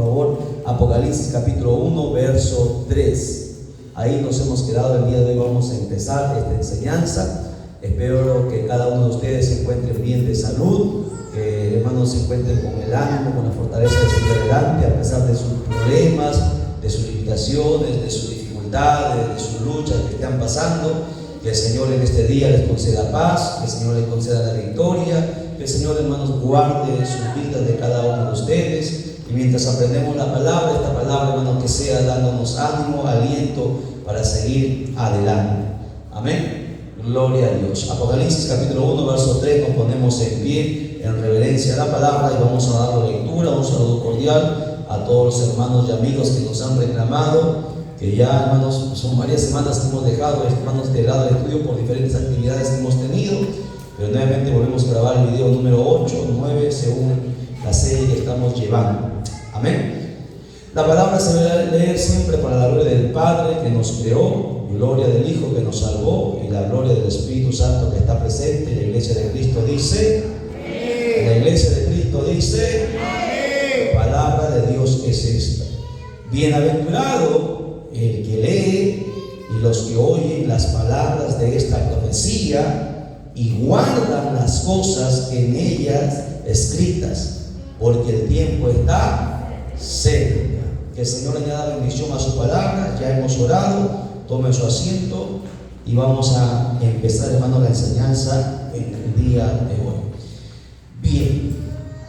favor, Apocalipsis capítulo 1, verso 3. Ahí nos hemos quedado. El día de hoy vamos a empezar esta enseñanza. Espero que cada uno de ustedes se encuentren bien de salud, que hermanos se encuentren con el ánimo, con la fortaleza de seguir adelante a pesar de sus problemas, de sus limitaciones, de sus dificultades, de sus luchas que están pasando. Que el Señor en este día les conceda paz, que el Señor les conceda la victoria, que el Señor, hermanos, guarde sus vidas de cada uno de ustedes. Y mientras aprendemos la palabra, esta palabra, hermanos, que sea dándonos ánimo, aliento para seguir adelante. Amén. Gloria a Dios. Apocalipsis capítulo 1, verso 3, nos ponemos en pie en reverencia a la palabra y vamos a dar lectura. Un saludo cordial a todos los hermanos y amigos que nos han reclamado, que ya, hermanos, son varias semanas que hemos dejado, hermanos, de lado de estudio por diferentes actividades que hemos tenido, pero nuevamente volvemos a grabar el video número 8, 9, según la serie que estamos llevando. Amén. La palabra se debe leer siempre para la gloria del Padre que nos creó, gloria del Hijo que nos salvó y la gloria del Espíritu Santo que está presente. La iglesia de Cristo dice, amén. La iglesia de Cristo dice, amén. La palabra de Dios es esta: bienaventurado el que lee y los que oyen las palabras de esta profecía y guardan las cosas en ellas escritas, porque el tiempo está cerca. Que el Señor añada bendición a su palabra. Ya hemos orado, tome su asiento y vamos a empezar, hermano, la enseñanza en el día de hoy. Bien,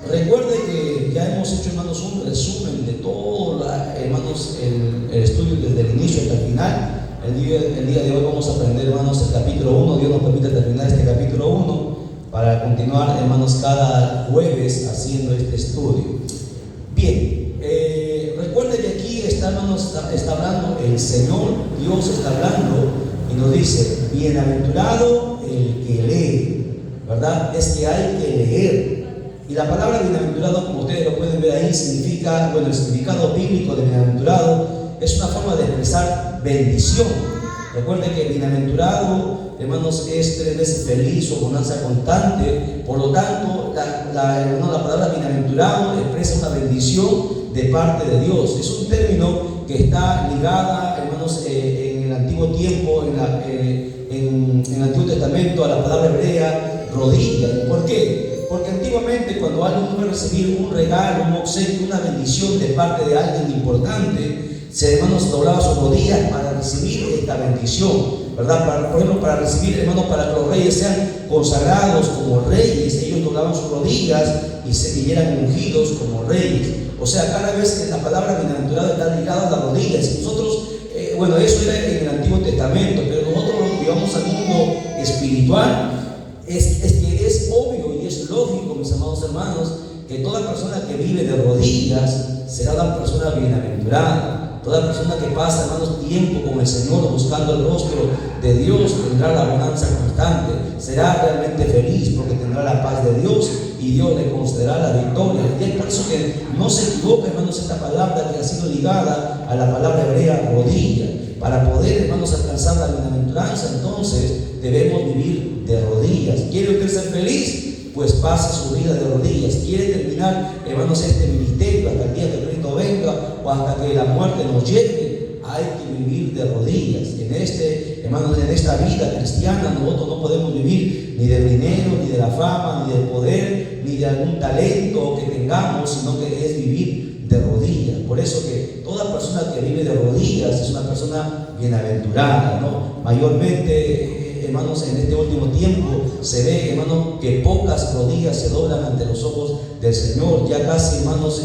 recuerde que ya hemos hecho, hermanos, un resumen de todo, hermanos, el estudio desde el inicio hasta el final. El día de hoy vamos a aprender, hermanos, el capítulo 1. Dios nos permite terminar este capítulo 1 para continuar, hermanos, cada jueves haciendo este estudio. Bien, recuerde que aquí está, hermanos, está hablando el Señor, Dios está hablando y nos dice, bienaventurado el que lee, ¿verdad? Es que hay que leer. Y la palabra bienaventurado, como ustedes lo pueden ver ahí, significa, bueno, el significado bíblico de bienaventurado es una forma de expresar bendición. Recuerden que bienaventurado, hermanos, es 3 veces feliz o bonanza constante. Por lo tanto, la palabra bienaventurado expresa una bendición de parte de Dios. Es un término que está ligada, hermanos, en el antiguo tiempo, en el Antiguo Testamento, a la palabra hebrea rodilla. ¿Por qué? Porque antiguamente, cuando alguien iba a recibir un regalo, un obsequio, una bendición de parte de alguien importante, hermanos, doblaba sus rodillas para recibir esta bendición, ¿verdad? Por ejemplo, para recibir, hermanos, para que los reyes sean consagrados como reyes, ellos doblaban sus rodillas y eran ungidos como reyes. O sea, cada vez que la palabra bienaventurado está ligada a las rodillas. Y nosotros, bueno, eso era en el Antiguo Testamento, pero nosotros lo que vamos al mundo espiritual es que es obvio y es lógico, mis amados hermanos, que toda persona que vive de rodillas será una persona bienaventurada. Toda persona que pasa, hermanos, tiempo con el Señor buscando el rostro de Dios tendrá la bonanza constante, será realmente feliz porque tendrá la paz de Dios y Dios le concederá la victoria. Y es por eso que no se equivoca, hermanos, esta palabra que ha sido ligada a la palabra hebrea rodilla. Para poder, hermanos, alcanzar la bienaventuranza, entonces debemos vivir de rodillas. ¿Quiere usted ser feliz? Pues pase su vida de rodillas. ¿Quiere terminar, hermanos, este ministerio hasta el día que Cristo venga o hasta que la muerte nos llegue? Hay que vivir de rodillas. Hermanos, en esta vida cristiana nosotros no podemos vivir ni del dinero, ni de la fama, ni del poder, ni de algún talento que tengamos, sino que es vivir de rodillas. Por eso que toda persona que vive de rodillas es una persona bienaventurada, ¿no? Mayormente, hermanos, en este último tiempo se ve, hermanos, que pocas rodillas se doblan ante los ojos del Señor. Ya casi, hermanos,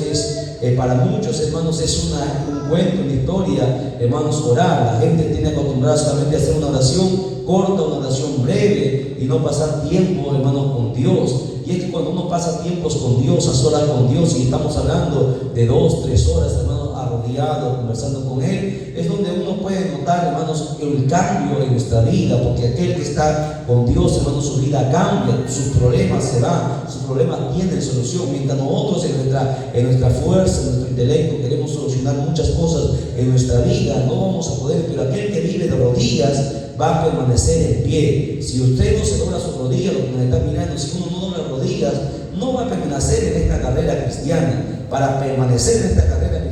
para muchos, hermanos, es un cuento, una historia, hermanos, orar. La gente tiene acostumbrada solamente a hacer una oración corta, una oración breve y no pasar tiempo, hermanos, con Dios. Y es que cuando uno pasa tiempos con Dios, a solas con Dios, y estamos hablando de 2, 3 horas, hermanos, arrodillados, conversando con Él, es donde uno puede notar, hermanos, el cambio en nuestra vida, porque aquel que está con Dios, hermanos, su vida cambia, sus problemas se van, sus problemas tienen solución, mientras nosotros en nuestra fuerza, en nuestro intelecto, queremos solucionar muchas cosas en nuestra vida, no vamos a poder, pero aquel que vive de rodillas va a permanecer en pie. Si usted no se dobla sus rodillas, lo que nos está mirando, si uno no dobla rodillas, no va a permanecer en esta carrera cristiana. Para permanecer en esta carrera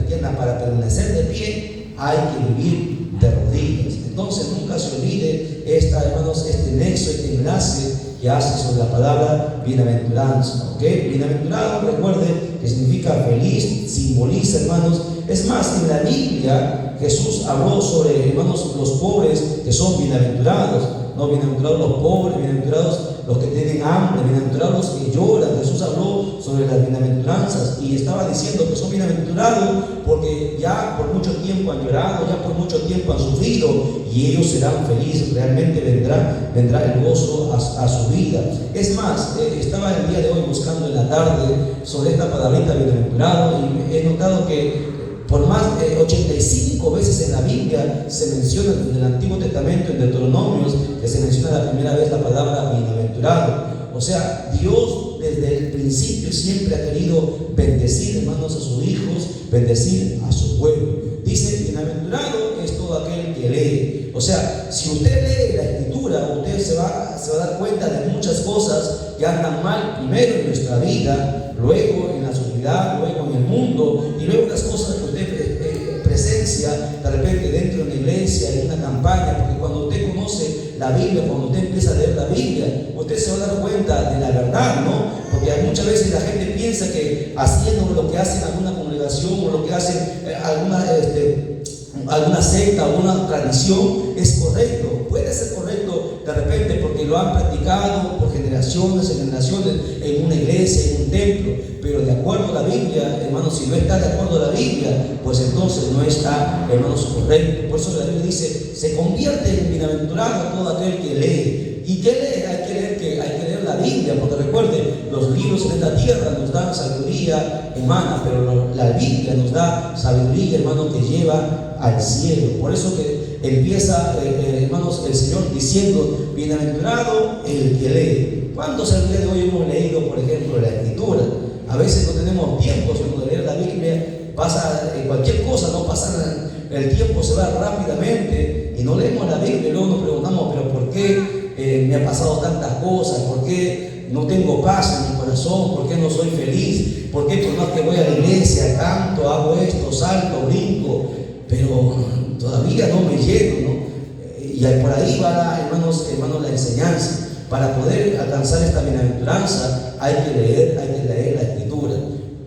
hay que vivir de rodillas. Entonces nunca se olvide hermanos, este nexo, este enlace que hace sobre la palabra bienaventuranza. ¿Ok? Bienaventurado, recuerde que significa feliz, simboliza, hermanos. Es más, en la Biblia Jesús habló sobre, hermanos, los pobres que son bienaventurados. No, bienaventurados los pobres, bienaventurados los que tienen hambre, bienaventurados los que lloran. Jesús habló sobre las bienaventuranzas y estaba diciendo que son bienaventurados porque ya por mucho tiempo han llorado, ya por mucho tiempo han sufrido, y ellos serán felices. Realmente vendrá el gozo a su vida. Es más, estaba el día de hoy buscando en la tarde sobre esta palabrita bienaventurado, y he notado que por más de 85 veces en la Biblia se menciona en el Antiguo Testamento, en Deuteronomios, que se menciona la primera vez la palabra bienaventurado. O sea, Dios desde el principio siempre ha querido bendecir, hermanos, a sus hijos, bendecir a su pueblo. Dice, bienaventurado es todo aquel que lee. O sea, si usted lee la Escritura, usted se va a dar cuenta de muchas cosas que andan mal, primero en nuestra vida, luego en la sociedad, luego en el mundo, y luego las cosas que usted presencia de repente dentro de una iglesia, en una campaña. Porque cuando usted conoce la Biblia, cuando usted empieza a leer la Biblia, usted se va a dar cuenta de la verdad, ¿no? Porque muchas veces la gente piensa que haciendo lo que hace en alguna congregación o lo que hace alguna secta, alguna tradición es correcto. Puede ser correcto de repente porque lo han practicado por generaciones en generaciones en una iglesia, en un templo, pero de acuerdo a la Biblia, hermanos, si no está de acuerdo a la Biblia, pues entonces no está, hermanos, correcto. Por eso la Biblia dice, se convierte en bienaventurado todo aquel que lee. ¿Y qué lee? Hay que leer la Biblia, porque recuerden, los libros en esta tierra nos dan sabiduría humana, pero la Biblia nos da sabiduría, hermano, que lleva al cielo. Por eso que empieza, hermanos, el Señor diciendo, bienaventurado el que lee. ¿Cuántos el día de hoy hemos leído, por ejemplo, la Escritura? A veces no tenemos tiempo, sino de leer la Biblia, pasa cualquier cosa, no pasa, el tiempo se va rápidamente y no leemos la Biblia. Y luego nos preguntamos, pero ¿por qué me ha pasado tantas cosas? ¿Por qué no tengo paz en mi corazón? ¿Por qué no soy feliz? ¿Por qué por más que voy a la iglesia, canto, hago esto, salto, brinco, pero todavía no me lleno, ¿no? Y por ahí va, hermanos, la enseñanza. Para poder alcanzar esta bienaventuranza hay que leer la Escritura.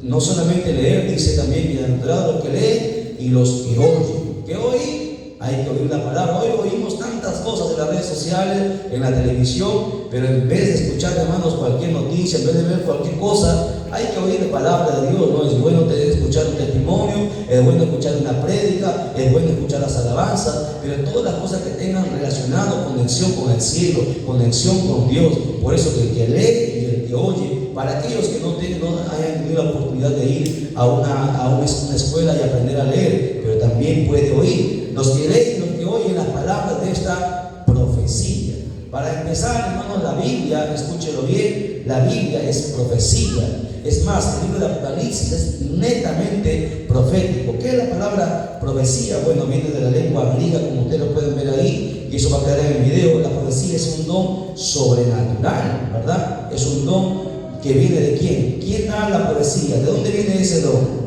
No solamente leer, dice también, bienaventurados los que leen y los que oyen. ¿Qué oí? Hay que oír la palabra. Hoy oímos tantas cosas en las redes sociales, en la televisión, pero en vez de escuchar, hermanos, cualquier noticia, en vez de ver cualquier cosa, hay que oír la palabra de Dios, ¿no? Es bueno escuchar un testimonio, es bueno escuchar una prédica, es bueno escuchar las alabanzas, pero todas las cosas que tengan relacionado, conexión con el cielo, conexión con Dios. Por eso que el que lee y el que oye, para aquellos que no hayan tenido la oportunidad de ir a una escuela y aprender a leer, pero también puede oír. Los que leen y los que oyen las palabras de esta profecía. Para empezar, hermanos, la Biblia, escúchelo bien, la Biblia es profecía. Es más, el libro de Apocalipsis es netamente profético. ¿Qué es la palabra profecía? Bueno, viene de la lengua griega, como ustedes lo pueden ver ahí, y eso va a quedar en el video. La profecía es un don sobrenatural, ¿verdad? Es un don que viene de ¿quién? ¿Quién da la profecía? ¿De dónde viene ese don?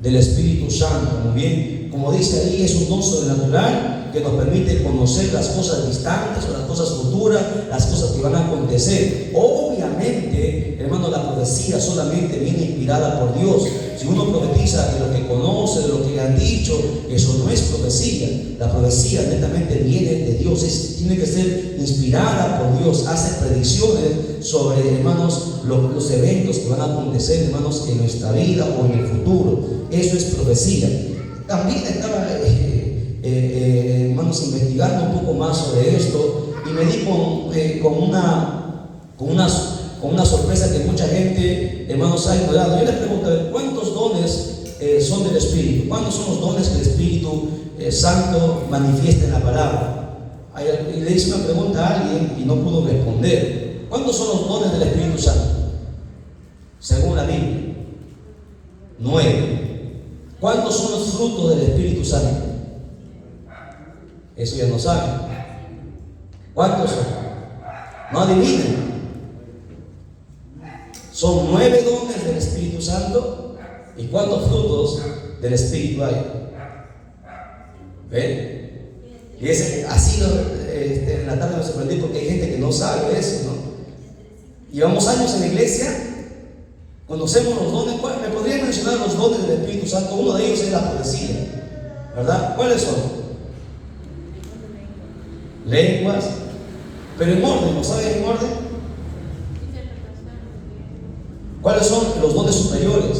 Del Espíritu Santo. Muy bien, como dice ahí, es un don sobrenatural que nos permite conocer las cosas distantes o las cosas futuras, las cosas que van a acontecer. Obviamente, hermano, la profecía solamente viene inspirada por Dios. Si uno profetiza de lo que conoce, de lo que le han dicho, eso no es profecía. La profecía netamente viene de Dios, tiene que ser inspirada por Dios. Hace predicciones sobre, hermanos, los eventos que van a acontecer, hermanos, en nuestra vida o en el futuro. Eso es profecía. También estaba hermanos, investigando un poco más sobre esto, y me di con una sorpresa que mucha gente, hermanos, ha ignorado. Yo les pregunto, ¿cuántos dones son del Espíritu? ¿Cuántos son los dones que el Espíritu Santo manifiesta en la palabra? Y le hice una pregunta a alguien y no pudo responder. ¿Cuántos son los dones del Espíritu Santo? Según la Biblia, 9. ¿Cuántos son los frutos del Espíritu Santo? Eso ya no saben. ¿Cuántos son? No adivinen. Son 9 dones del Espíritu Santo ¿Y cuántos frutos del Espíritu hay? ¿Ven? Y así en la tarde me sorprendí porque hay gente que no sabe eso, ¿no? Llevamos años en la iglesia, conocemos los dones. ¿Me podría mencionar los dones del Espíritu Santo? Uno de ellos es la profecía, ¿verdad? ¿Cuáles son? Lenguas, pero en orden, ¿no saben en orden? ¿Cuáles son los dones superiores?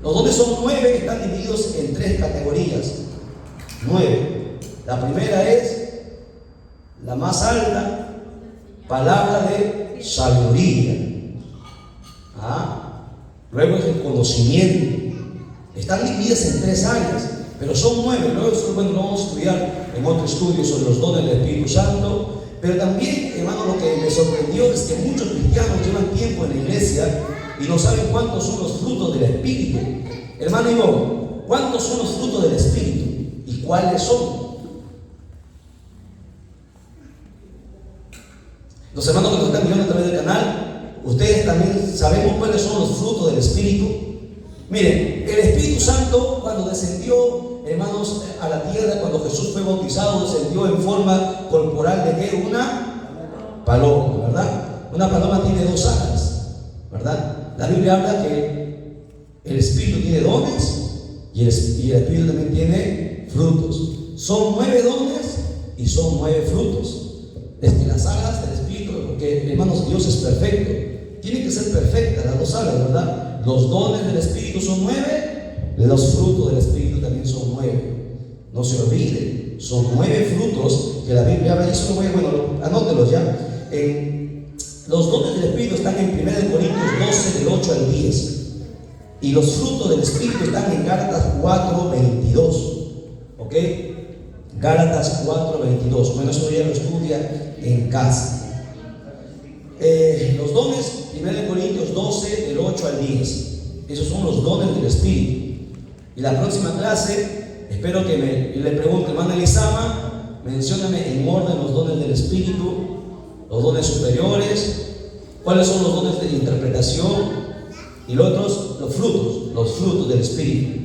Los dones son 9 que están divididos en 3 categorías. 9. La primera es la más alta, palabra de sabiduría. Luego es el conocimiento. Están divididas en 3 áreas, pero son 9. Luego lo vamos a estudiar en otro estudio sobre los dones del Espíritu Santo. Pero también, hermano, lo que me sorprendió es que muchos cristianos llevan tiempo en la iglesia y no saben cuántos son los frutos del Espíritu. Hermano Ivón, ¿cuántos son los frutos del Espíritu? ¿Y cuáles son? Los hermanos que nos están mirando a través del canal, ustedes también sabemos cuáles son los frutos del Espíritu. Miren, el Espíritu Santo cuando descendió, hermanos, a la tierra, cuando Jesús fue bautizado, descendió en forma corporal de ¿qué? Una paloma, ¿verdad? Una paloma tiene 2 alas, ¿verdad? La Biblia habla que el Espíritu tiene dones y el Espíritu también tiene frutos. Son 9 dones y son 9 frutos. Es que las alas del Espíritu, porque hermanos, Dios es perfecto, tienen que ser perfectas las 2 alas, ¿verdad? Los dones del Espíritu son 9, los frutos del Espíritu también son 9. No se olviden, son 9 frutos que la Biblia habla. Eso bueno, anótelos ya. Los dones del Espíritu están en 1 Corintios 12, del 8 al 10. Y los frutos del Espíritu están en Gálatas 4, 22. ¿Ok? Gálatas 4, 22. Bueno, eso ya lo estudia en casa. Los dones, 1 Corintios 12, del 8 al 10. Esos son los dones del Espíritu. Y la próxima clase, espero que le pregunte, hermana Elisama, mencióname en orden los dones del Espíritu, los dones superiores, cuáles son los dones de interpretación y los otros, los frutos del Espíritu.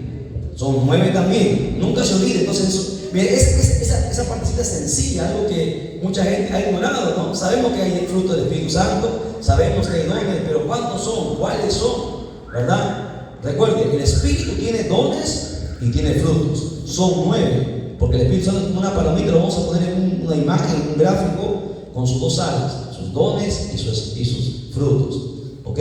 Son 9 también, nunca se olvide. Entonces, mire, esa partecita sencilla, algo que mucha gente ha ignorado, ¿no? Sabemos que hay fruto del Espíritu Santo, sabemos que hay dones, pero ¿cuántos son? ¿Cuáles son? ¿Verdad? Recuerden, el Espíritu tiene dones y tiene frutos. Son 9, porque el Espíritu Santo es como una palomita, lo vamos a poner en una imagen, en un gráfico, con sus 2 alas, sus dones y sus frutos. ¿Ok?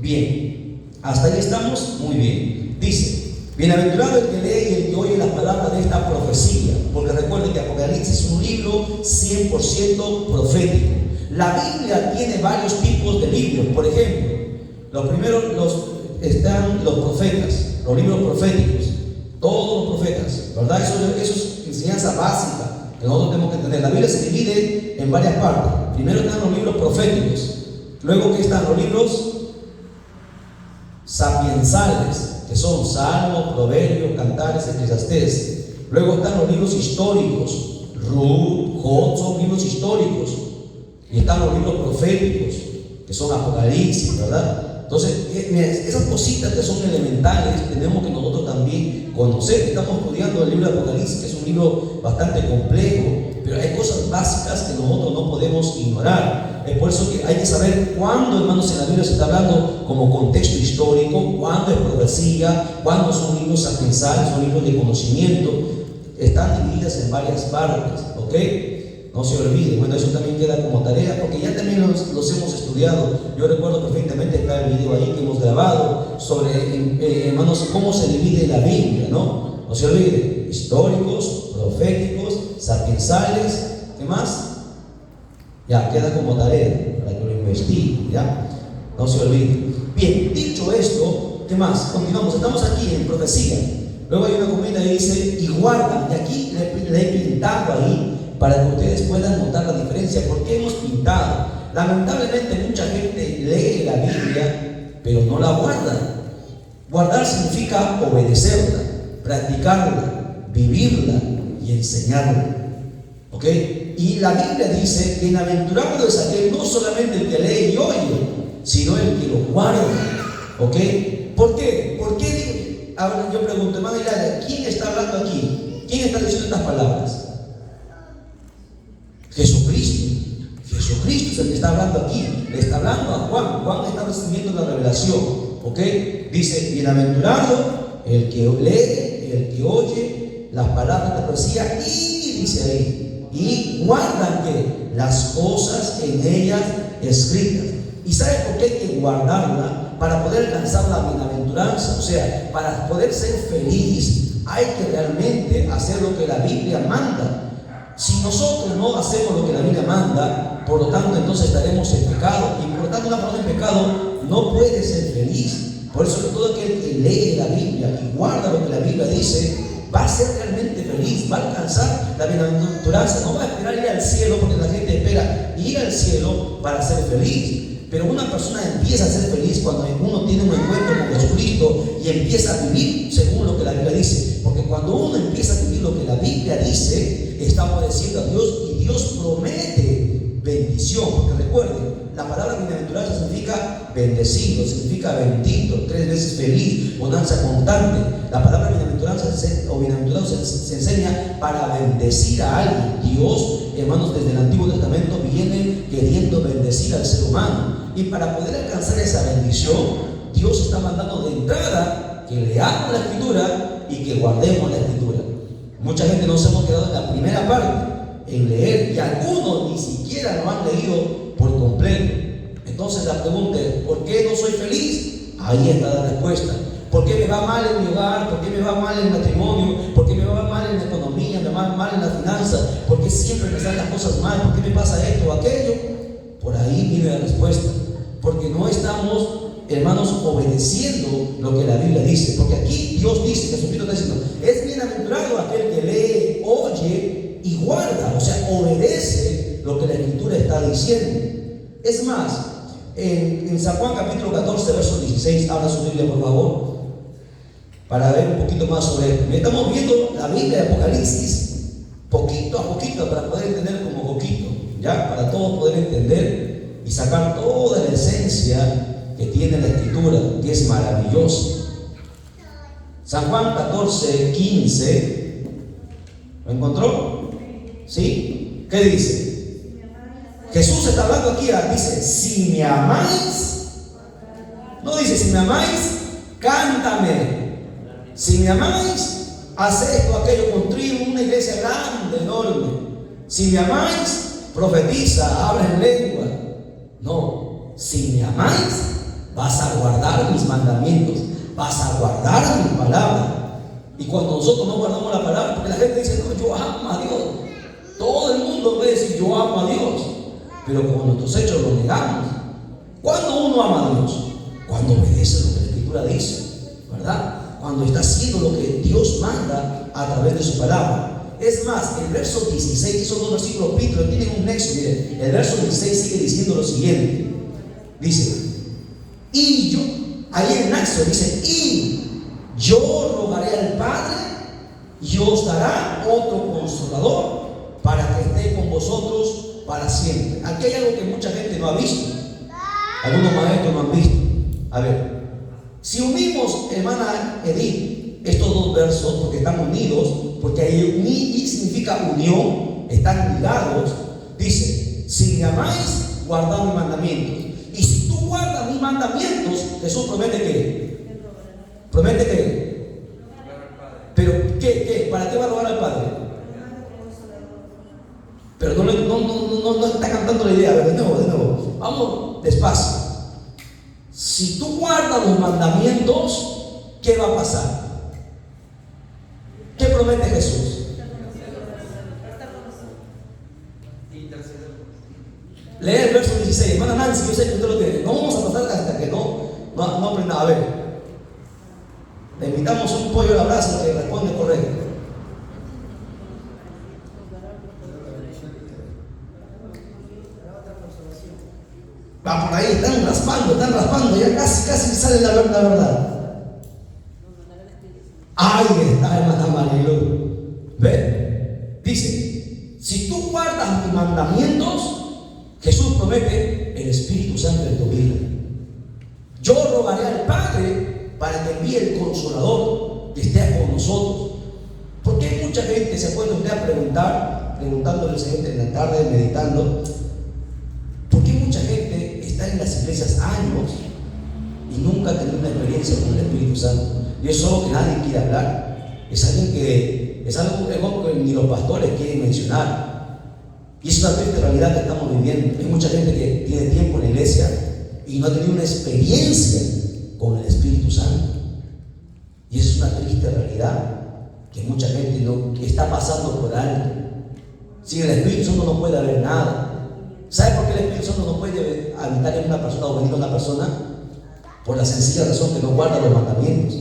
Bien, hasta ahí estamos, muy bien. Dice: bienaventurado el que lee y el que oye las palabras de esta profecía, porque recuerden que Apocalipsis es un libro 100% profético. La Biblia tiene varios tipos de libros. Por ejemplo, los primeros están los profetas, los libros proféticos, todos los profetas, ¿verdad? Eso es enseñanza básica que nosotros tenemos que entender. La Biblia se divide en varias partes. Primero están los libros proféticos, luego que están los libros sapiensales, que son Salmos, Proverbios, Cantares, Eclesiastés. Luego están los libros históricos, Ruth, Job, son libros históricos. Y están los libros proféticos, que son Apocalipsis, ¿verdad? Entonces, esas cositas que son elementales, tenemos que nosotros también conocer. Estamos estudiando el libro de Apocalipsis, que es un libro bastante complejo, pero hay cosas básicas que nosotros no podemos ignorar. Es por eso que hay que saber cuándo, hermanos, en la Biblia se está hablando como contexto histórico, cuándo es profecía, cuándo son libros sapiensales, son libros de conocimiento. Están divididas en varias partes, ¿ok? No se olvide. Bueno, eso también queda como tarea, porque ya también los hemos estudiado. Yo recuerdo perfectamente, está el video ahí que hemos grabado sobre, hermanos, cómo se divide la Biblia, ¿no? No se olvide, históricos, proféticos, sapiensales, ¿qué más? Ya, queda como tarea para que lo investiguen, ¿ya? No se olvide. Bien, dicho esto, ¿qué más? Continuamos, estamos aquí en profecía. Luego hay una comida que dice, y guardan, y aquí le he pintado ahí, para que ustedes puedan notar la diferencia. ¿Por qué hemos pintado? Lamentablemente mucha gente lee la Biblia, pero no la guarda. Guardar significa obedecerla, practicarla, vivirla y enseñarla. ¿Ok? Y la Biblia dice: bienaventurado es aquel, no solamente el que lee y oye, sino el que lo guarda. ¿Ok? ¿Por qué? ¿Por qué ahora yo pregunto, hermana Hilaria, ¿quién está hablando aquí? ¿Quién está diciendo estas palabras? Jesucristo. Jesucristo es el que está hablando aquí. Le está hablando a Juan. Juan está recibiendo la revelación. ¿Ok? Dice, bienaventurado el que lee, el que oye las palabras de la profecía y dice ahí, y guardan que las cosas en ellas escritas. ¿Y sabe por qué hay que guardarla? Para poder alcanzar la bienaventuranza. O sea, para poder ser feliz hay que realmente hacer lo que la Biblia manda. Si nosotros no hacemos lo que la Biblia manda, por lo tanto entonces estaremos en pecado, y por lo tanto una persona en pecado no puede ser feliz. Por eso que todo aquel que lee la Biblia y guarda lo que la Biblia dice, va a ser realmente feliz, va a alcanzar la bienaventuranza. No va a esperar ir al cielo, porque la gente espera ir al cielo para ser feliz. Pero una persona empieza a ser feliz cuando uno tiene un encuentro con Jesucristo y empieza a vivir según lo que la Biblia dice. Porque cuando uno empieza a vivir lo que la Biblia dice, está obedeciendo a Dios, y Dios promete bendición. Porque recuerden, la palabra bienaventuranza significa bendecido, significa bendito, 3 veces feliz, bonanza constante. La palabra bienaventuranza o bienaventurado se enseña para bendecir a alguien. Dios, hermanos, desde el Antiguo Testamento viene queriendo bendecir al ser humano. Y para poder alcanzar esa bendición, Dios está mandando de entrada que leamos la Escritura y que guardemos la Escritura. Mucha gente nos hemos quedado en la primera parte, en leer, y algunos ni siquiera lo han leído por completo. Entonces la pregunta es, ¿por qué no soy feliz? Ahí está la respuesta. ¿Por qué me va mal en mi hogar? ¿Por qué me va mal en el matrimonio? ¿Por qué me va mal en la economía? ¿Me va mal en las finanzas? ¿Por qué siempre me salen las cosas mal? ¿Por qué me pasa esto o aquello? Por ahí viene la respuesta. Porque no estamos, hermanos, obedeciendo lo que la Biblia dice. Porque aquí Dios dice, Jesucristo está diciendo, es bienaventurado aquel que lee, oye y guarda. O sea, obedece lo que la Escritura está diciendo. Es más, en San Juan capítulo 14, verso 16, abra su Biblia por favor, para ver un poquito más sobre esto. Estamos viendo la Biblia de Apocalipsis poquito a poquito, para poder entender como poquito, ya, para todos poder entender y sacar toda la esencia que tiene la Escritura, que es maravillosa. San Juan 14, 15, ¿lo encontró? ¿Sí? ¿Qué dice? Jesús está hablando aquí, dice, si me amáis, no dice, si me amáis, cántame. Si me amáis, haz esto, aquello, construir una iglesia grande, enorme. Si me amáis, profetiza, habla en lengua. No, si me amáis, vas a guardar mis mandamientos, vas a guardar mi palabra. Y cuando nosotros no guardamos la palabra, porque la gente dice, no, yo amo a Dios. Todo el mundo puede decir, yo amo a Dios, pero con nuestros hechos lo negamos. ¿Cuándo uno ama a Dios? Cuando obedece lo que la Escritura dice, ¿verdad? Cuando está haciendo lo que Dios manda a través de su palabra. Es más, el verso 16, esos dos versículos pero tienen un nexo. Miren, el verso 16 sigue diciendo lo siguiente. Dice, y yo, ahí en el nexo dice, y yo rogaré al Padre y os dará otro consolador para que esté con vosotros para siempre. Aquí hay algo que mucha gente no ha visto, algunos maestros no han visto. A ver, si unimos, hermana Edith, estos dos versos, porque están unidos, porque ahí y significa unión, están ligados. Dice, si me amáis, guardad mis mandamientos. Y si tú guardas mis mandamientos, Jesús promete que, promete que, pero ¿qué? ¿Para qué va a rogar al Padre? Pero no está cantando la idea. A ver, de nuevo. Vamos despacio. Si tú guardas los mandamientos, ¿qué va a pasar? ¿Qué promete Jesús? Lee el verso 16. Hermana Nancy, yo sé que usted lo tiene. No vamos a pasar hasta que no aprenda. A ver, le invitamos un pollo a la brasa que responde correcto. Va por ahí, están raspando, ya casi sale la verdad. Ahí está, hermana Marilu. ¿Ve? Dice, si tú guardas mis mandamientos, Jesús promete el Espíritu Santo en tu vida. Yo rogaré al Padre para que envíe el Consolador que esté con nosotros. Porque hay mucha gente, se puede usted a preguntándole al Señor en la tarde, meditando, ¿por qué mucha gente está en las iglesias años y nunca ha tenido una experiencia con el Espíritu Santo? Y eso es algo que nadie quiere hablar. Es algo que ni los pastores quieren mencionar. Y es una triste realidad que estamos viviendo. Hay mucha gente que tiene tiempo en la iglesia y no ha tenido una experiencia con el Espíritu Santo. Y esa es una triste realidad que mucha gente que está pasando por alto. Sin el Espíritu Santo no puede haber nada. ¿Sabe por qué el Espíritu Santo no puede habitar en una persona o venir a una persona? Por la sencilla razón que no guarda los mandamientos.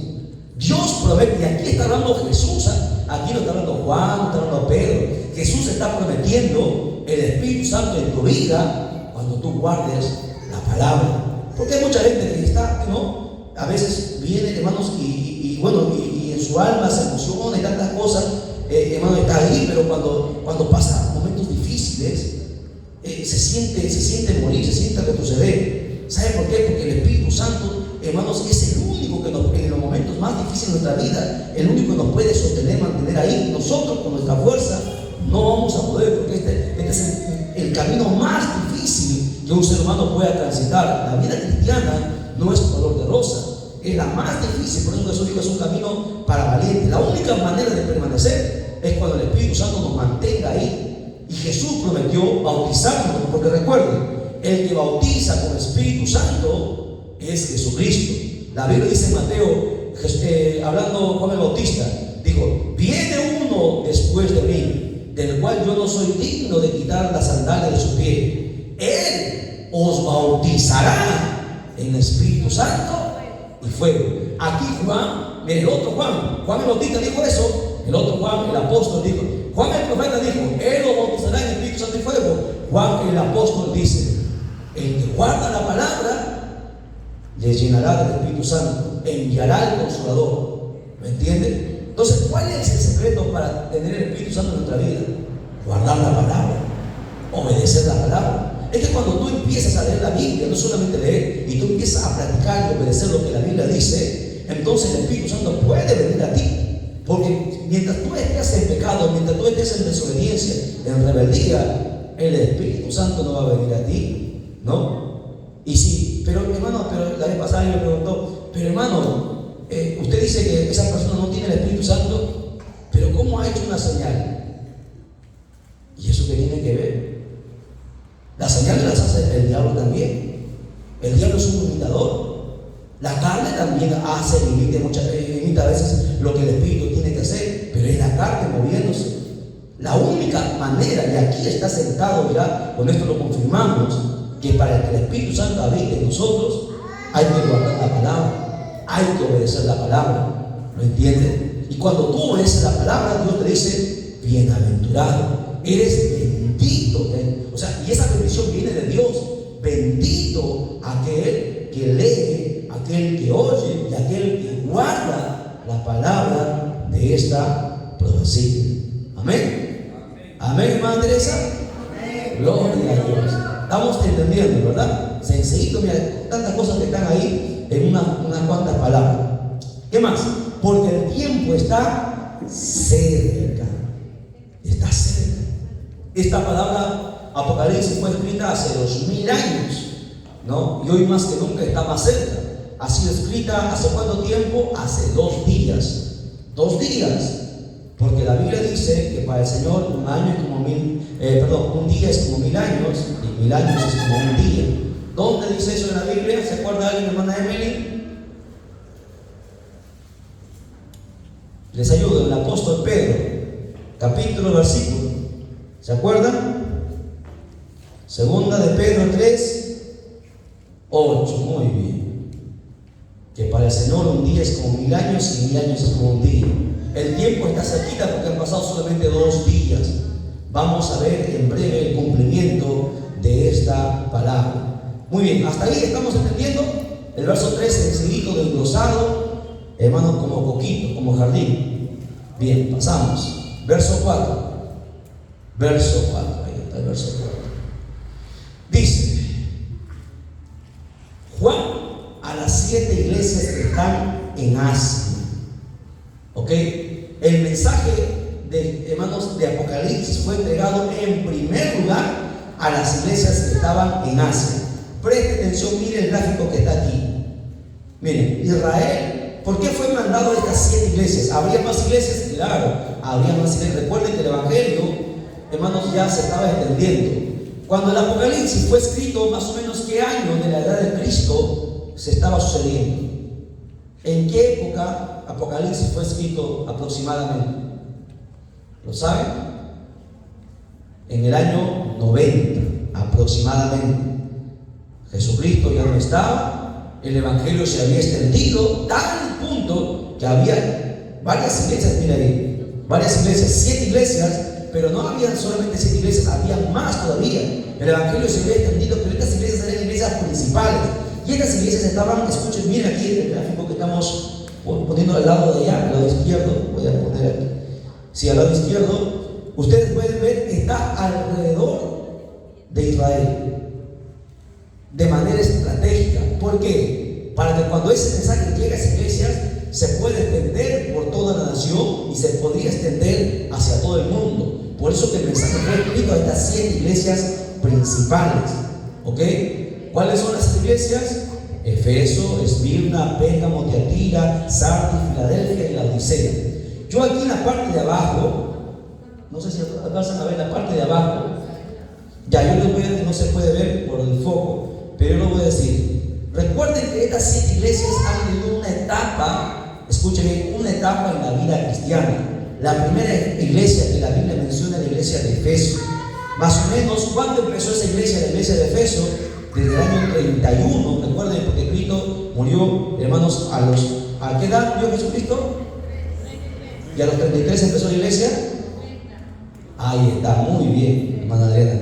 Dios promete, y aquí está hablando Jesús, aquí no está hablando Juan, no está hablando Pedro. Jesús está prometiendo el Espíritu Santo en tu vida cuando tú guardes la palabra. Porque hay mucha gente que no, a veces viene, hermanos, y en su alma se emociona y tantas cosas, hermano, está ahí, pero cuando pasa momentos difíciles, se siente morir, se siente retroceder. ¿Sabe por qué? Porque el Espíritu Santo, hermanos, es el único que en los momentos más difíciles de nuestra vida, el único que nos puede sostener, mantener ahí. Nosotros con nuestra fuerza no vamos a poder, porque este es el camino más difícil que un ser humano pueda transitar. La vida cristiana no es color de rosa, es la más difícil. Por eso Jesús dijo, es un camino para valientes. La única manera de permanecer es cuando el Espíritu Santo nos mantenga ahí. Y Jesús prometió bautizarnos, porque recuerden, el que bautiza con el Espíritu Santo es Jesucristo. La Biblia dice en Mateo, hablando Juan el Bautista, dijo, viene uno después de mí, del cual yo no soy digno de quitar las sandalias de su pie. Él os bautizará en el Espíritu Santo y fuego. Aquí Juan, mire, el otro Juan el Bautista dijo eso. El otro Juan, el apóstol, dijo, Juan el profeta dijo, Él os bautizará en el Espíritu Santo y fuego. Juan el apóstol dice, el que guarda la palabra les llenará del Espíritu Santo, enviará al Consolador. ¿Me entiende? Entonces, ¿cuál es el secreto para tener el Espíritu Santo en nuestra vida? Guardar la palabra, obedecer la palabra. Es que cuando tú empiezas a leer la Biblia, no solamente leer, y tú empiezas a practicar y obedecer lo que la Biblia dice, entonces el Espíritu Santo puede venir a ti. Porque mientras tú estés en pecado, mientras tú estés en desobediencia, en rebeldía, el Espíritu Santo no va a venir a ti, ¿no? Y sí, pero hermano, la vez pasada me preguntó, pero hermano, usted dice que esa persona no tiene el Espíritu Santo, pero ¿cómo ha hecho una señal? ¿Y eso qué tiene que ver? Las señales las hace el diablo también. El diablo es un imitador. La carne también hace, imita a veces lo que el Espíritu tiene que hacer, pero es la carne moviéndose. La única manera, y aquí está sentado ya, con esto lo confirmamos, que para que el Espíritu Santo habite en nosotros, hay que guardar la palabra, hay que obedecer la palabra. ¿Lo entienden? Y cuando tú obedeces la palabra, Dios te dice, bienaventurado, eres bendito. O sea, y esa bendición viene de Dios. Bendito aquel que lee, aquel que oye y aquel que guarda la palabra de esta profecía. Amén. Amén, hermana Teresa. Amén. Gloria a Dios. Estamos entendiendo, ¿verdad? Sencillito, mira, tantas cosas que están ahí en unas cuantas palabras. ¿Qué más? Porque el tiempo está cerca. Está cerca. Esta palabra Apocalipsis fue escrita hace 2000 años, ¿no? Y hoy más que nunca está más cerca. Ha sido escrita ¿hace cuánto tiempo? Hace 2 días. 2 días. Porque la Biblia dice que para el Señor un año es como un día es como 1000 años y 1000 años es como un día. ¿Dónde dice eso en la Biblia? ¿Se acuerda alguien, hermana Emily? Les ayudo, el apóstol Pedro, capítulo, versículo. ¿Se acuerdan? Segunda de Pedro 3, 8. Muy bien. Que para el Señor un día es como 1000 años y 1000 años es como un día. El tiempo está cerquita porque han pasado solamente 2 días. Vamos a ver en breve el cumplimiento de esta palabra. Muy bien, hasta ahí estamos entendiendo. El verso 13 es seguido del glosado, hermano, como coquito, como jardín. Bien, pasamos. Verso 4. Verso 4, ahí está el verso 4. Dice Juan a las 7 iglesias que están en Asia. ¿Ok? El mensaje de, hermanos, de Apocalipsis fue entregado en primer lugar a las iglesias que estaban en Asia. Preste atención, mire el gráfico que está aquí. Miren, Israel, ¿por qué fue mandado a estas 7 iglesias? ¿Habría más iglesias? Claro, habría más iglesias. Recuerden que el evangelio, hermanos, ya se estaba extendiendo. Cuando el Apocalipsis fue escrito, más o menos qué año de la edad de Cristo se estaba sucediendo. ¿En qué época Apocalipsis fue escrito aproximadamente? ¿Lo saben? En el año 90 aproximadamente. Jesucristo ya no estaba, el evangelio se había extendido tal punto que había varias iglesias, mira ahí, varias iglesias, 7 iglesias, pero no habían solamente 7 iglesias, había más todavía. El evangelio se había extendido, pero estas iglesias eran iglesias principales. Y estas iglesias estaban, escuchen, miren aquí el gráfico que estamos poniendo al lado de allá, al lado izquierdo, voy a poner aquí. Sí, al lado izquierdo, ustedes pueden ver que está alrededor de Israel, de manera estratégica. ¿Por qué? Para que cuando ese mensaje llegue a esas iglesias, se pueda extender por toda la nación y se podría extender hacia todo el mundo. Por eso que el mensaje fue escrito a estas 7 iglesias principales. ¿Ok? ¿Cuáles son las iglesias? Efeso, Esmirna, Pérgamo, Tiatira, Sardis, Filadelfia y Laodicea. Yo aquí en la parte de abajo, no sé si alcanzan a ver la parte de abajo, ya yo les voy a decir, no se puede ver por el foco, pero yo lo voy a decir. Recuerden que estas 7 iglesias han tenido una etapa, escuchen bien, una etapa en la vida cristiana. La primera iglesia que la Biblia menciona es la iglesia de Efeso. Más o menos, ¿cuándo empezó esa iglesia, la iglesia de Efeso? Desde el año 31, recuerden, porque Cristo murió, hermanos, ¿a qué edad murió Jesucristo? ¿Y a los 33 empezó la iglesia? Ahí está, muy bien, hermana Adriana.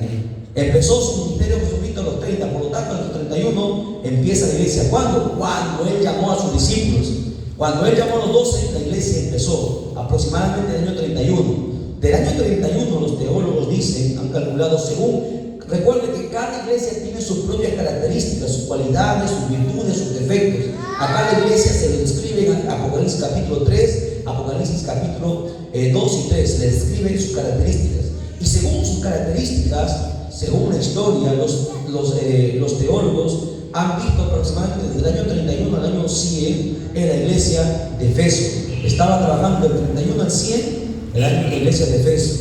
Empezó su ministerio Jesucristo a los 30, por lo tanto a los 31 empieza la iglesia. ¿Cuándo? Cuando Él llamó a sus discípulos. Cuando Él llamó a los 12, la iglesia empezó, aproximadamente en el año 31. Del año 31 los teólogos dicen, han calculado según, recuerden que cada iglesia tiene sus propias características, sus cualidades, sus virtudes, sus defectos. A cada iglesia se le describe en Apocalipsis capítulo 3, Apocalipsis capítulo 2 y 3, le describen sus características. Y según sus características, según la historia, los teólogos han visto aproximadamente desde el año 31 al año 100 en la iglesia de Efeso. Estaba trabajando del 31 al 100 el año de la iglesia de Efeso.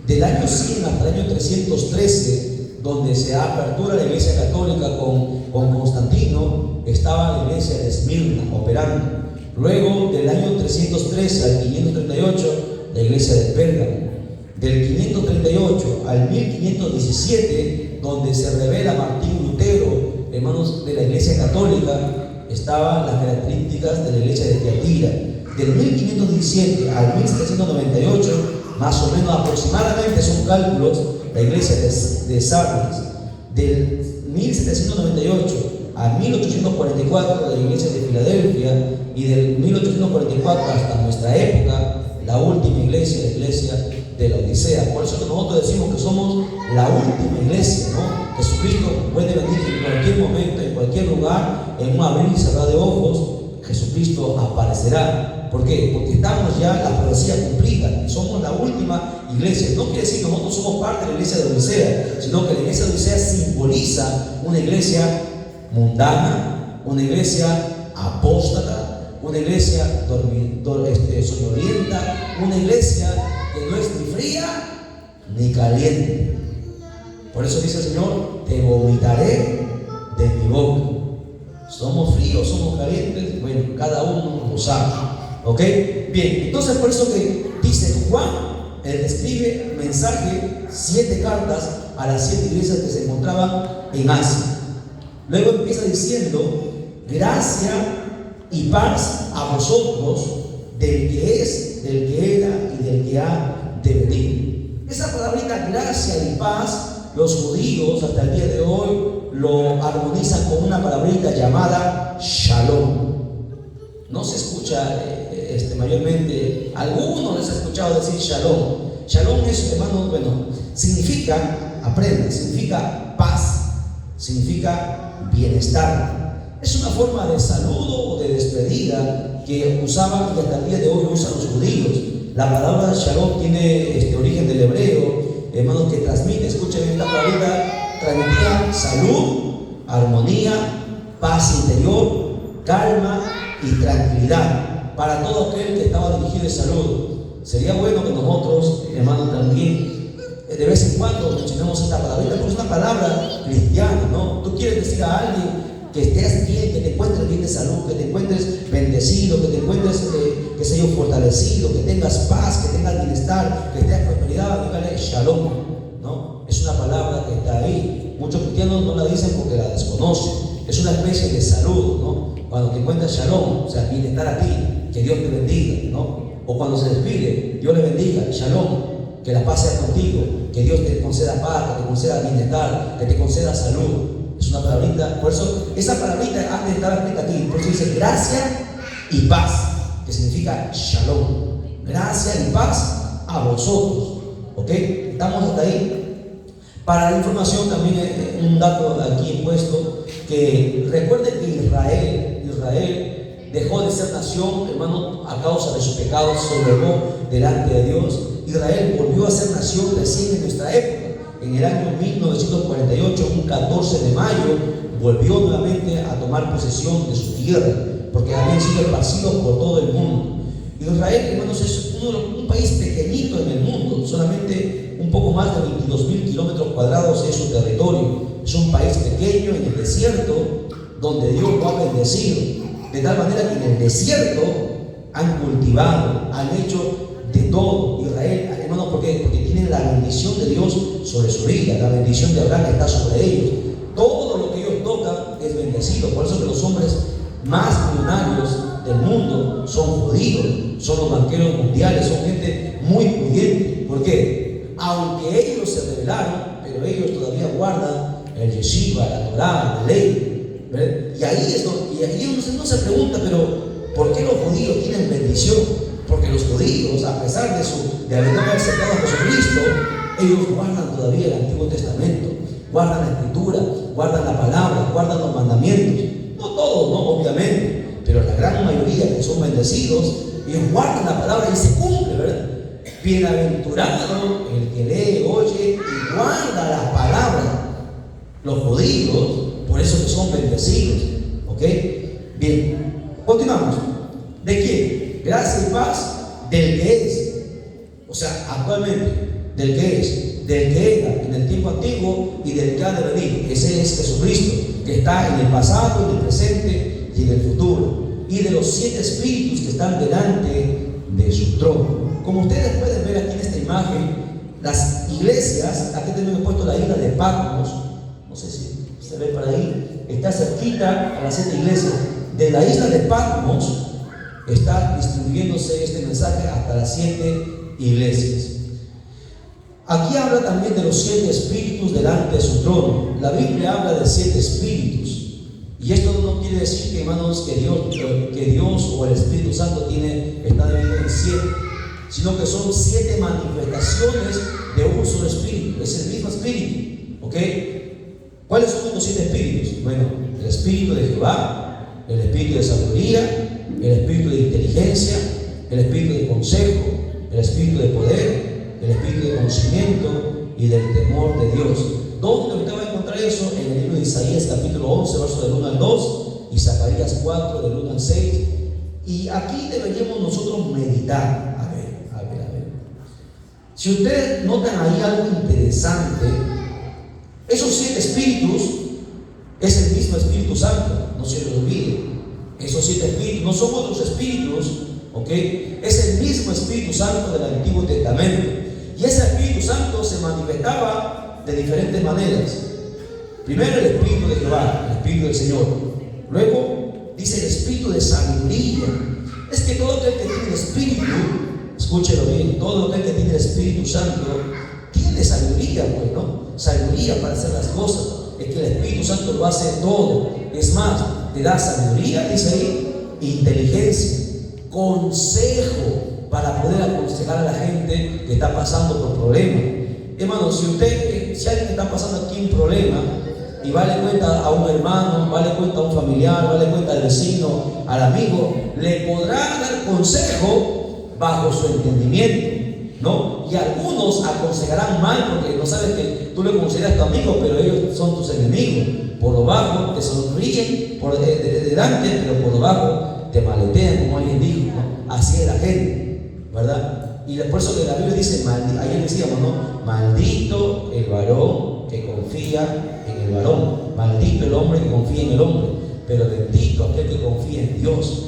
Del año 100 hasta el año 313, donde se apertura la iglesia católica con Constantino, estaba la iglesia de Esmirna operando. Luego del año 313 al 538, la iglesia de Pérgamo. Del 538 al 1517, donde se revela Martín Lutero, hermanos de la iglesia católica, estaban las características de la iglesia de Tiatira. Del 1517 al 1798, más o menos aproximadamente son cálculos, la iglesia de Sardis. Del 1798 a 1844, la iglesia de Filadelfia. Y del 1844 hasta nuestra época, la última iglesia, la iglesia de la Odisea. Por eso que nosotros decimos que somos la última iglesia, ¿no? Jesucristo puede venir en cualquier momento, en cualquier lugar, en un abrir y cerrar de ojos, Jesucristo aparecerá. ¿Por qué? Porque estamos ya la profecía cumplida, somos la última iglesia. No quiere decir que nosotros somos parte de la iglesia de Odisea, sino que la iglesia de Odisea simboliza una iglesia mundana, una iglesia apóstata, una iglesia soñolienta, una iglesia que no es ni fría ni caliente. Por eso dice el Señor, te vomitaré de mi boca. Somos fríos, somos calientes, bueno, cada uno lo sabe. ¿Ok? Bien, entonces por eso que dice Juan, él escribe mensaje, 7 cartas a las 7 iglesias que se encontraban en Asia. Luego empieza diciendo, gracia y paz a vosotros, del que es, del que era y del que ha de venir. Esa palabrita gracia y paz, los judíos hasta el día de hoy lo armonizan con una palabrita llamada shalom. No se escucha mayormente, algunos les he escuchado decir shalom. Shalom es, hermano, bueno, significa, aprenda, significa paz, significa bienestar. Es una forma de saludo o de despedida que usaban y hasta el día de hoy usan los judíos. La palabra shalom tiene origen del hebreo, hermanos, que transmite, escuchen esta palabra, transmitía salud, armonía, paz interior, calma y tranquilidad para todo aquel que estaba dirigido en salud. Sería bueno que nosotros, hermanos, también de vez en cuando mencionemos esta palabra, porque es una palabra cristiana, ¿no? Tú quieres decir a alguien que estés bien, que te encuentres bien de salud, que te encuentres bendecido, que te encuentres, que sea fortalecido, que tengas paz, que tengas bienestar, que tengas prosperidad, dígale shalom, ¿no? Es una palabra que está ahí. Muchos cristianos no la dicen porque la desconocen. Es una especie de saludo, ¿no? Cuando te encuentras shalom, o sea, bienestar a ti, que Dios te bendiga, ¿no? O cuando se despide, Dios le bendiga, shalom, que la paz sea contigo, que Dios te conceda paz, que te conceda bienestar, que te conceda salud. Es una palabrita, por eso esa palabrita antes de estar escrita aquí, por eso dice gracia y paz, que significa shalom. Gracia y paz a vosotros. ¿Ok? ¿Estamos hasta ahí? Para la información también un dato aquí puesto, que recuerden que Israel dejó de ser nación, hermano, a causa de sus pecados, se doblegó delante de Dios. Israel volvió a ser nación recién en nuestra época. En el año 1948, un 14 de mayo, volvió nuevamente a tomar posesión de su tierra, porque habían sido esparcidos por todo el mundo. Israel, hermanos, es un país pequeñito en el mundo, solamente un poco más de 22.000 kilómetros cuadrados es su territorio. Es un país pequeño en el desierto, donde Dios lo ha bendecido, de tal manera que en el desierto han cultivado, han hecho de todo. Israel, hermanos, ¿por qué? Porque tienen la bendición de Dios sobre su vida, la bendición de Abraham está sobre ellos. Todo lo que ellos tocan es bendecido. Por eso que los hombres más millonarios del mundo son judíos, son los banqueros mundiales, son gente muy pudiente. ¿Por qué? Aunque ellos se rebelaron, pero ellos todavía guardan el yeshiva, la Torah, la ley, ¿verdad? Y ahí uno se pregunta, pero ¿por qué los judíos tienen bendición? Porque los judíos, a pesar de haber aceptado a Jesucristo, ellos guardan todavía el Antiguo Testamento, guardan la Escritura, guardan la palabra, guardan los mandamientos. No todos, no, obviamente, pero la gran mayoría que son bendecidos, ellos guardan la palabra y se cumple, ¿verdad? Bienaventurado el que lee, oye y guarda la palabra. Los judíos, por eso que son bendecidos, ¿ok? Bien, continuamos. ¿De quién? Gracia y paz del que es, o sea, actualmente, del que es, del que era en el tiempo antiguo y del que ha de venir. Ese es Jesucristo, que está en el pasado, en el presente y en el futuro, y de los 7 espíritus que están delante de su trono. Como ustedes pueden ver aquí en esta imagen, las iglesias, aquí tenemos puesto la isla de Patmos, no sé si se ve por ahí, está cerquita a las 7 iglesias. De la isla de Patmos está distribuyéndose este mensaje hasta las 7 iglesias. Aquí habla también de los 7 espíritus delante de su trono. La Biblia habla de 7 espíritus. Y esto no quiere decir, que, hermanos, que Dios o el Espíritu Santo está dividido en 7, sino que son 7 manifestaciones de un solo espíritu. Es el mismo espíritu. ¿Ok? ¿Cuáles son los 7 espíritus? Bueno, el espíritu de Jehová, el espíritu de sabiduría, el espíritu de inteligencia, el espíritu de consejo, el espíritu de poder, el espíritu de conocimiento y del temor de Dios. ¿Dónde usted va a encontrar eso? En el libro de Isaías capítulo 11, verso del 1 al 2, y Zacarías 4, del 1 al 6. Y aquí deberíamos nosotros meditar. A ver. Si ustedes notan ahí algo interesante, esos 7 espíritus es el mismo Espíritu Santo, no se lo olvide. Esos 7 espíritus no son otros espíritus, ¿ok? Es el mismo Espíritu Santo del Antiguo Testamento. Y ese Espíritu Santo se manifestaba de diferentes maneras. Primero el Espíritu de Jehová, el Espíritu del Señor. Luego dice el Espíritu de sabiduría. Es que todo aquel que tiene el Espíritu, escúchelo bien, todo aquel que tiene el Espíritu Santo tiene sabiduría, pues, ¿no? Sabiduría para hacer las cosas. Es que el Espíritu Santo lo hace todo. Es más, te da sabiduría, dice ahí, inteligencia, consejo para poder aconsejar a la gente que está pasando por problemas. Hermano, si alguien está pasando aquí un problema, y vale cuenta a un hermano, vale cuenta a un familiar, vale cuenta al vecino, al amigo, le podrá dar consejo bajo su entendimiento, ¿no? Y algunos aconsejarán mal porque no sabes que tú le consideras tu amigo, pero ellos son tus enemigos. Por lo bajo te sonríen por delante, pero por lo bajo te maletean, como alguien dijo, ¿no? Así es la gente, ¿verdad? Y por eso que la Biblia dice, ayer decíamos, ¿no? Maldito el varón que confía en el varón, maldito el hombre que confía en el hombre, pero bendito aquel que confía en Dios.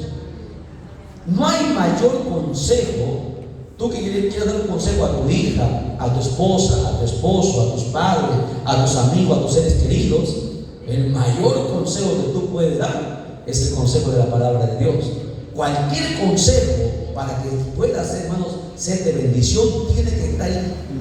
No hay mayor consejo. Tú que quieres dar un consejo a tu hija, a tu esposa, a tu esposo, a tus padres, a tus amigos, a tus seres queridos, el mayor consejo que tú puedes dar es el consejo de la palabra de Dios. Cualquier consejo para que pueda ser, hermanos, ser de bendición, tiene que estar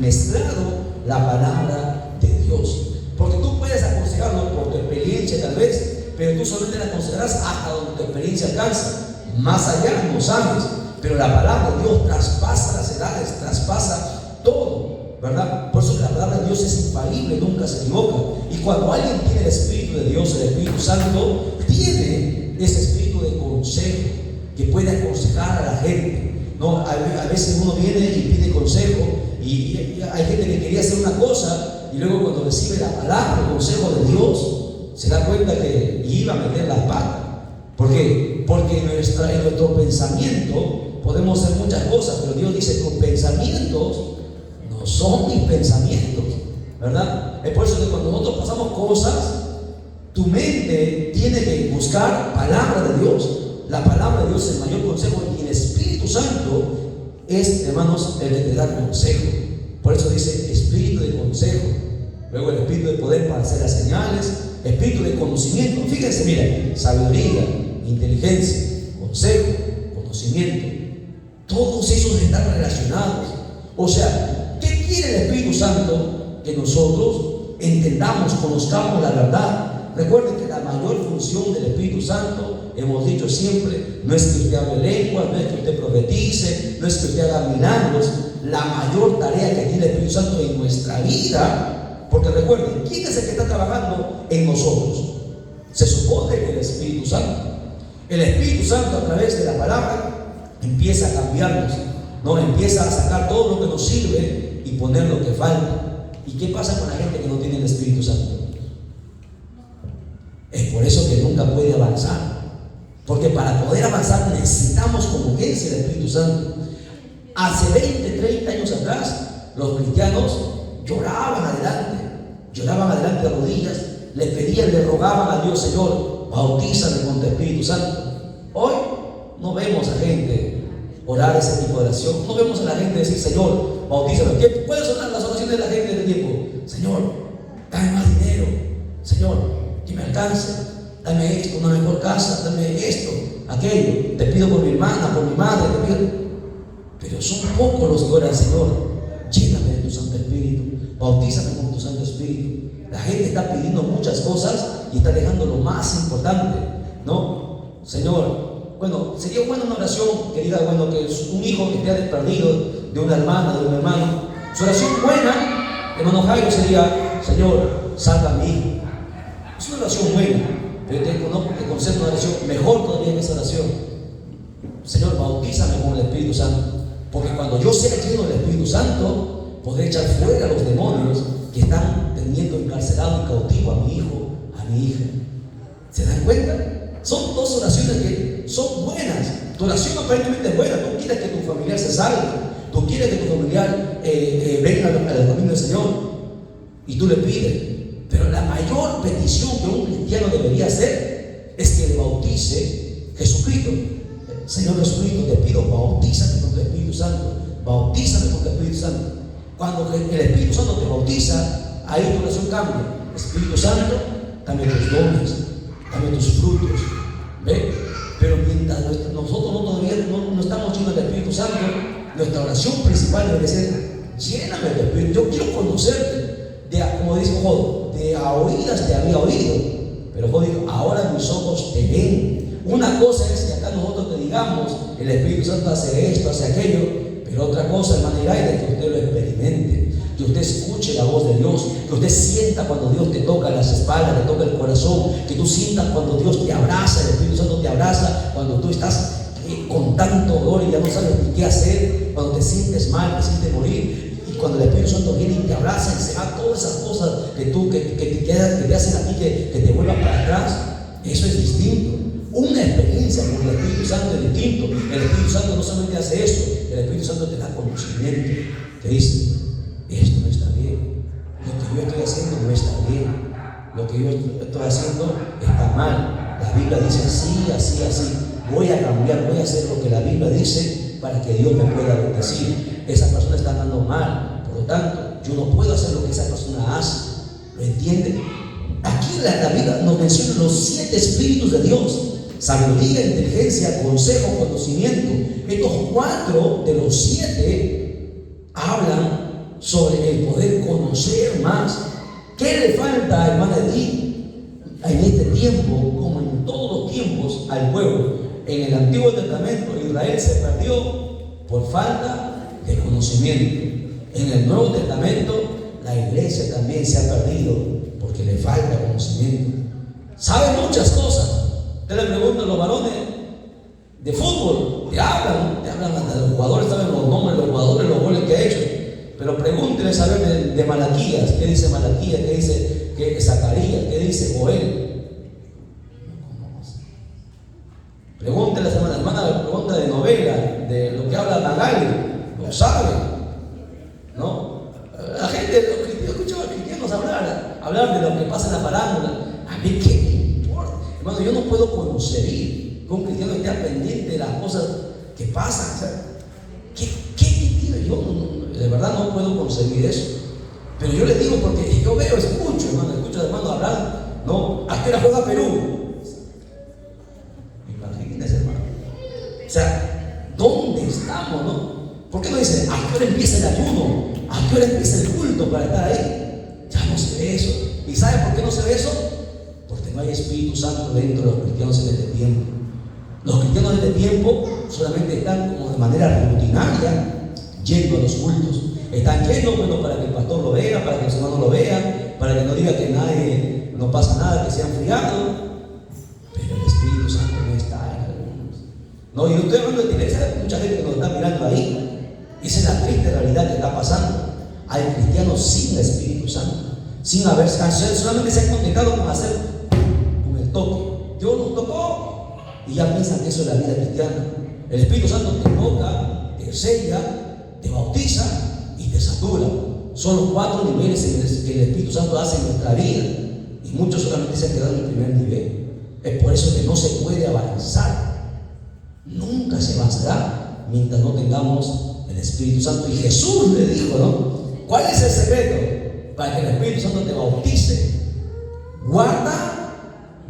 mezclado la palabra de Dios. Porque tú puedes aconsejarlo por tu experiencia tal vez, pero tú solamente la aconsejarás hasta donde tu experiencia alcanza. Más allá no sabes, pero la palabra de Dios traspasa las edades, traspasa todo, ¿verdad? Por eso que la palabra de Dios es infalible, nunca se equivoca. Y cuando alguien tiene el Espíritu de Dios, el Espíritu Santo, tiene ese espíritu de consejo que puede aconsejar a la gente, ¿no? A veces uno viene y pide consejo y hay gente que quería hacer una cosa y luego cuando recibe la palabra, el consejo de Dios, se da cuenta que iba a meter la pata. ¿Por qué? Porque en nuestro pensamiento podemos hacer muchas cosas, pero Dios dice, tus pensamientos no son mis pensamientos, ¿verdad? Es por eso que cuando nosotros pasamos cosas, tu mente tiene que buscar palabra de Dios. La palabra de Dios es el mayor consejo y el Espíritu Santo es, hermanos, el que te da consejo. Por eso dice espíritu de consejo, luego el espíritu de poder para hacer las señales, espíritu de conocimiento. Fíjense, mira, sabiduría, inteligencia, consejo, conocimiento, todos esos están relacionados. O sea, ¿qué quiere el Espíritu Santo? Que nosotros entendamos, conozcamos la verdad. Recuerden que la mayor función del Espíritu Santo, hemos dicho siempre, no es que usted hable lenguas, no es que usted profetice, no es que usted haga milagros. La mayor tarea que tiene el Espíritu Santo en nuestra vida, porque recuerden, ¿quién es el que está trabajando en nosotros? Se supone que el Espíritu Santo. El Espíritu Santo, a través de la palabra, empieza a cambiarnos, ¿no? Empieza a sacar todo lo que nos sirve y poner lo que falta. ¿Y qué pasa con la gente que no tiene el Espíritu Santo? Es por eso que nunca puede avanzar, porque para poder avanzar necesitamos con urgencia el Espíritu Santo. Hace 20, 30 años atrás, los cristianos lloraban adelante de rodillas, le pedían, le rogaban a Dios, Señor, bautízame con tu Espíritu Santo. Hoy no vemos a gente orar ese tipo de oración, no vemos a la gente decir, Señor, bautízame. ¿Cuáles son las oraciones de la gente de este tiempo? Señor, dame más dinero, Señor, que me alcance, dame esto, una mejor casa, dame esto, aquello, te pido por mi hermana, por mi madre, te pido. Pero son pocos los que oran, Señor, lléname de tu Santo Espíritu, bautízame con tu Santo Espíritu. La gente está pidiendo muchas cosas y está dejando lo más importante, ¿no? Señor, bueno, sería buena una oración que diga, bueno, que un hijo que esté perdido de una hermana, de un hermano. Su oración buena, hermano Jairo, sería, Señor, salva a mi hijo. Es una oración buena, pero te concedo una oración mejor todavía que esa oración. Señor, bautízame con el Espíritu Santo, porque cuando yo sea lleno del Espíritu Santo, podré echar fuera a los demonios que están teniendo encarcelado y cautivo a mi hijo, a mi hija. ¿Se dan cuenta? Son dos oraciones que son buenas. Tu oración aparentemente es buena. Tú quieres que tu familiar se salve, tú quieres que tu familiar venga al camino del Señor, y tú le pides. Pero la mayor petición que un cristiano debería hacer es que le bautice Jesucristo. Señor Jesucristo, te pido, bautízame con tu Espíritu Santo, bautízame con tu Espíritu Santo. Cuando el Espíritu Santo te bautiza, ahí tu oración cambia. Espíritu Santo, dame tus dones, dame tus frutos. ¿Ve? Pero mientras nosotros todavía no estamos llenos del Espíritu Santo, nuestra oración principal debe ser, lléname del Espíritu. Yo quiero conocerte. Como dice Job, de a oídas te había oído, pero Job dijo, ahora mis ojos te ven. Una cosa es que acá nosotros te digamos, el Espíritu Santo hace esto, hace aquello, pero otra cosa, hermano Iraida, es que usted lo experimente. que usted escuche la voz de Dios, que usted sienta cuando Dios te toca las espaldas, te toca el corazón, que tú sientas cuando Dios te abraza, el Espíritu Santo te abraza, cuando tú estás con tanto dolor y ya no sabes ni qué hacer, cuando te sientes mal, te sientes morir, y cuando el Espíritu Santo viene y te abraza y se va todas esas cosas que te hacen a ti que te vuelvas para atrás. Eso es distinto. Una experiencia con el Espíritu Santo es distinto. El Espíritu Santo no solamente hace eso, el Espíritu Santo te da conocimiento, te dice: esto no está bien, lo que yo estoy haciendo no está bien, lo que yo estoy haciendo está mal. La Biblia dice así, así, así. Voy a cambiar, voy a hacer lo que la Biblia dice para que Dios me pueda bendecir. Esa persona está andando mal, por lo tanto yo no puedo hacer lo que esa persona hace. ¿Lo entienden? Aquí la Biblia nos menciona los 7 espíritus de Dios: sabiduría, inteligencia, consejo, conocimiento. Estos 4 de los 7 hablan sobre el poder conocer más. ¿Qué le falta, hermana Edith, en este tiempo, como en todos los tiempos, al pueblo? En el Antiguo Testamento Israel se perdió por falta de conocimiento. En el Nuevo Testamento la iglesia también se ha perdido porque le falta conocimiento. Sabe muchas cosas. Usted le pregunta a los varones de fútbol, te hablan hasta los jugadores, saben los nombres de los jugadores, los goles que ha hecho. Pero pregúntenle saber de Malaquías, qué dice Malaquías, qué dice Zacarías, qué dice Joel. Pregúntele a la hermana, pregunta de novela, de lo que habla Magali, lo sabe, ¿no? La gente, yo escucho a los cristianos hablar de lo que pasa en la farándula. A mí, ¿qué me importa? Hermano, yo no puedo concebir que un cristiano esté pendiente de las cosas que pasan. O sea, ¿qué tiene? Yo de verdad no puedo concebir eso. Pero yo les digo porque yo veo, escucho a hermanos hablar, ¿no? ¿A qué hora juega Perú? O sea, ¿dónde estamos, no? ¿Por qué no dice a qué hora empieza el ayuno? ¿A qué hora empieza el culto para estar ahí? Ya no se ve eso. ¿Y sabe por qué no se ve eso? Porque no hay Espíritu Santo dentro de los cristianos en este tiempo. Los cristianos de este tiempo solamente están como de manera rutinaria yendo a los cultos. Están yendo, bueno, para que el pastor lo vea, para que los hermanos lo vean, para que no diga que nadie, no pasa nada, que se han enfriado. Pero el Espíritu Santo no está en algunos. No, yo estoy hablando de iglesia, hay mucha gente que nos está mirando ahí. Esa es la triste realidad que está pasando. Hay cristianos sin el Espíritu Santo, sin haber, solamente se han contentado con hacer con el toque. Dios nos tocó y ya piensan que eso es la vida cristiana. El Espíritu Santo te toca, te sella, te bautiza y te satura. Son los 4 niveles que el Espíritu Santo hace en nuestra vida, y muchos solamente se han quedado en el primer nivel. Es por eso que no se puede avanzar, nunca se avanzará mientras no tengamos el Espíritu Santo. Y Jesús le dijo, ¿no? ¿Cuál es el secreto para que el Espíritu Santo te bautice? Guarda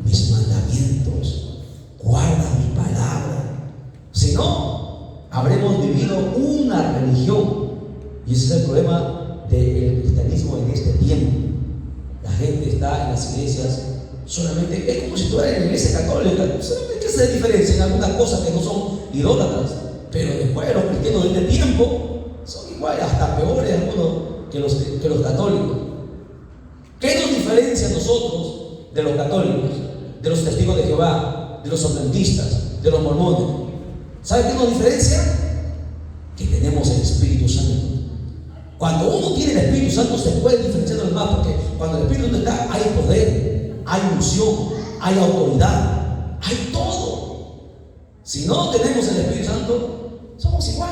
mis mandamientos, guarda mi palabra. Si no, habremos vivido una religión. Y ese es el problema del cristianismo en este tiempo. La gente está en las iglesias solamente, es como si estuviera en la iglesia católica, solamente que se dé diferencia en algunas cosas que no son idólatras. Pero después los cristianos de este tiempo son iguales, hasta peores algunos que los católicos. ¿Qué nos diferencia a nosotros de los católicos, de los testigos de Jehová, de los adventistas, de los mormones? ¿Sabe qué nos diferencia? Que tenemos el Espíritu Santo. Cuando uno tiene el Espíritu Santo se puede diferenciar de los demás, porque cuando el Espíritu Santo está, hay poder, hay unción, hay autoridad, hay todo. Si no tenemos el Espíritu Santo, somos igual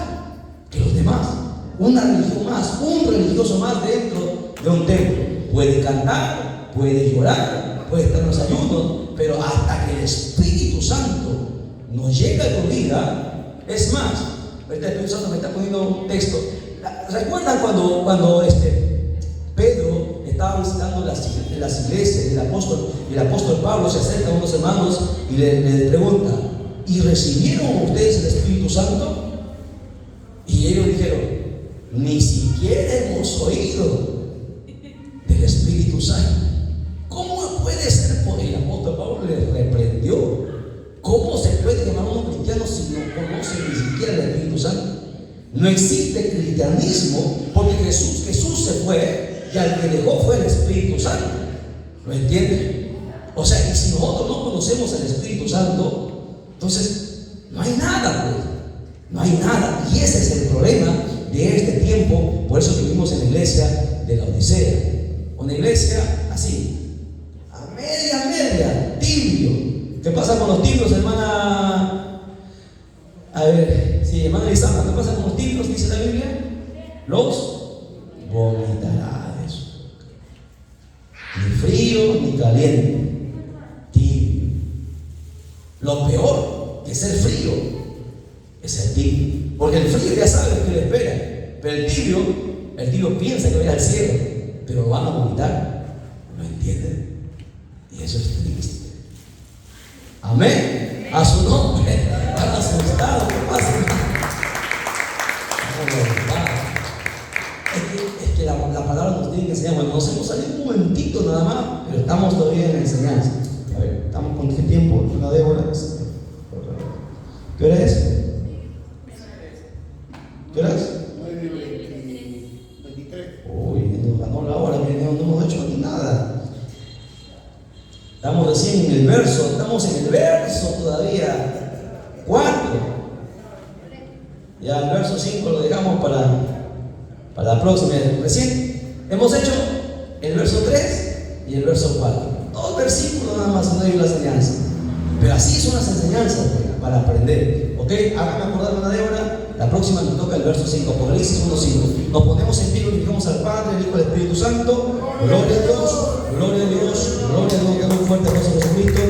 que los demás. Una religión más, un religioso más dentro de un templo. Puede cantar, puede llorar, puede estar en los ayunos, pero hasta que el Espíritu Santo nos llega a tu vida. Es más, ahorita el Espíritu Santo me está poniendo un texto. ¿Recuerdan cuando Pedro estaba visitando las iglesias? El apóstol Pablo se acerca a unos hermanos y le pregunta: ¿y recibieron ustedes el Espíritu Santo? Y ellos dijeron: ni siquiera hemos oído del Espíritu Santo. ¿Cómo puede ser? Por el apóstol Pablo le reprendió. ¿Cómo se puede llamar a unos cristianos si no conocen ni siquiera el Espíritu Santo? No existe cristianismo porque Jesús se fue y al que dejó fue el Espíritu Santo. ¿Lo entienden? O sea, y si nosotros no conocemos al Espíritu Santo, entonces no hay nada, pues. No hay nada. Y ese es el problema de este tiempo. Por eso vivimos en la iglesia de la Odisea. Una iglesia así, a media, tibio. ¿Qué pasa con los tibios, hermana? A ver, sí, hermana Elisandra, ¿qué pasa con los tibios? Dice la Biblia. Los vomitará de eso. Ni frío ni caliente, tibio. Lo peor que ser frío es el tibio, porque el frío ya sabe lo que le espera, pero el tibio piensa que va a ir al cielo, pero lo van a vomitar. ¿No entienden? Y eso es triste. Amén. A su nombre. Están asustados. ¿Qué pasa? Es que la palabra nos tiene que enseñar. Bueno, nos hemos salido un momentito nada más, pero estamos todavía en la enseñanza. A ver, ¿estamos con qué tiempo? ¿La Débora? ¿Qué hora es? ¿Qué hora es? 9:23. Uy, nos ganó la hora, que no hemos hecho nada. Estamos recién en el verso, todavía 4. Ya el verso 5 lo dejamos para la próxima. Recién hemos hecho el verso 3 y el verso 4. 2 versículos nada más, no hay la enseñanza. Pero así son las enseñanzas, para aprender. ¿Ok? Háganme acordar una Débora. La próxima nos toca el verso 5, Apocalipsis 1:5. Nos ponemos en pie y glorificamos al Padre, al Hijo y al Espíritu Santo. Gloria a Dios, gloria a Dios, gloria a Dios. Dale un fuerte aplauso a Jesucristo.